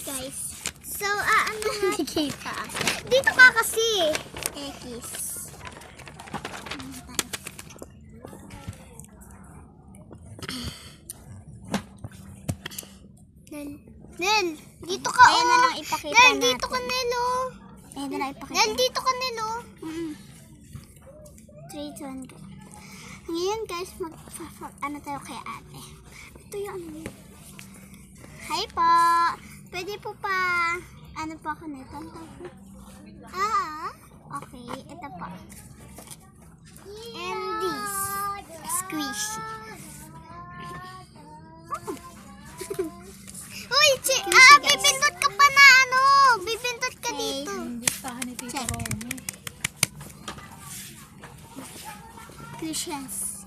guys. So, ano nga? Kita. Dito ka kasi. X. Nel, dito ka. Ayan na lang ipakita Nel, natin. dito ka, Nel, oh. Ayan na lang ipakita. Nel, dito ka, Nel, oh. 3, 2, 1, go. Ngayon guys, ano tayo kay ate. Ito yung ano. Hi po. Pwede po pa, ano po ako nito? Okay, ito po. And this, squishy. Uy, bibindot ka pa na, ano. Bibindot ka dito. Check. Squishes.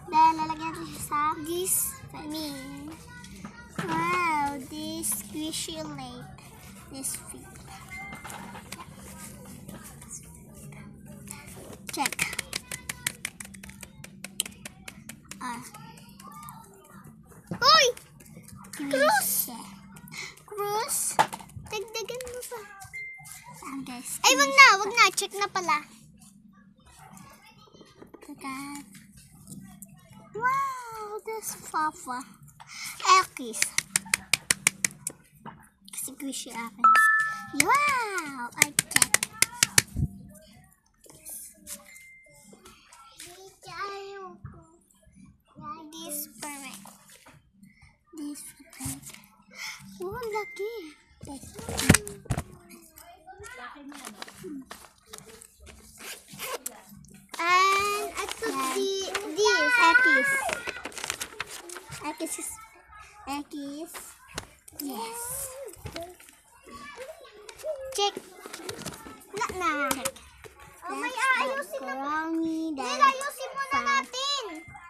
Dahil lalagyan natin siya sa this. Wow, this squishy lake. This feet. Check. Uy! Cruise. Cruise. Dagdagan mo pa. Guys. Ay, wag na. Check na pala. Dagat. Wow, this Fafa. Elkis. Kasi squishy akin. Wow, I check. This perfect. This perfect. Oh, laki. This. And I put this. Ekis. Ekis is Ekis. Yes. Check. Na. Oh, may ayusin na. Nel, ayusin muna natin.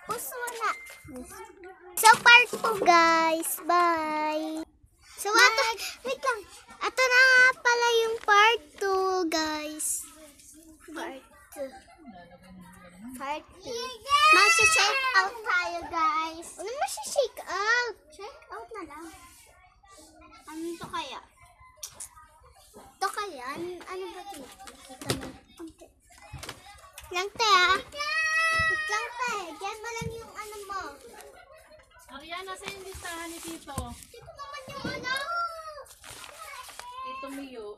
Puso na. So, part 2, guys. Bye. So, wait lang. Ito na nga pala yung part 2, guys. Part 2. Mag-check out tayo, guys. Ano mag-check out? Check out na lang. Ano to kaya? Ito kaya? Ano ba ito? Nakita mo. Lang, te, ah. Wait lang, te. Diyan mo lang yung ano mo. Ariana, sa yung listahan ni Tito. Dito naman yung ano. Tito Mio.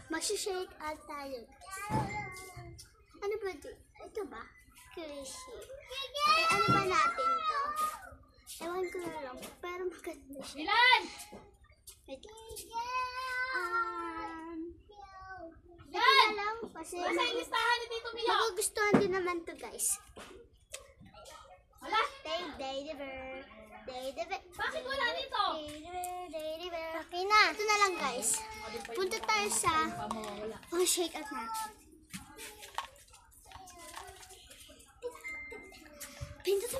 Mag-shake out tayo. Ano ba ito? Ito ba? Crazy. Eh, ano ba natin to? Ewan ko na lang. Pero maganda siya. Ilan? Wait. Ito na lang. Kasi Sa yung listahan ni Tito Mio. magugustuhan din naman to, guys. Wala? Bakit wala dito? Okay na. Ito na lang, guys. Punta tayo sa shake out natin. Pindutin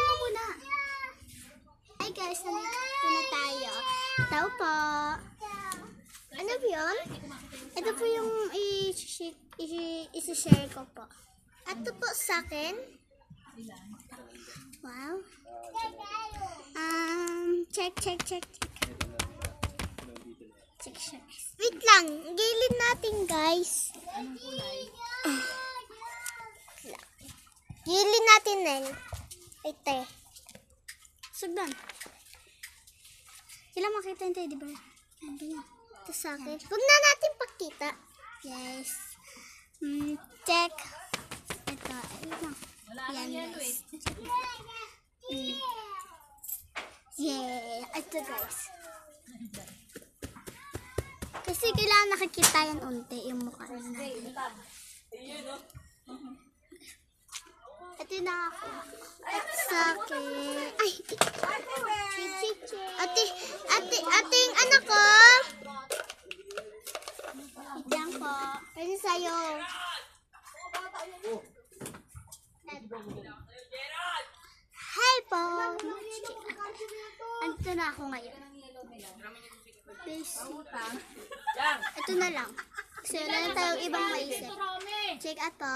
mo muna. Hi guys, nandito na tayo. Tao po. Ano po yun? Ito po yung isi-share ko po. Ito po sa akin. Wow. Check. Wait lang. Gilid natin, guys. Gilid natin, Nel. Wait, te. Sugdan. Kailan makita yung teddy bear? Ganyan. Ito sa akin. Huwag na natin pakita. Yes. Check. Ito. Wala Yan, yan, guys. Yeah. Ito, guys. Kasi kailangan nakikita yan unti yung mukha natin. Ito na ako. At sa akin. Ay! Ating anak ko. Wait lang po. Pwede sa'yo. Hi po. Andito na ako ngayon. Ito na lang. Kasi wala na tayong ibang maisip. Check out po.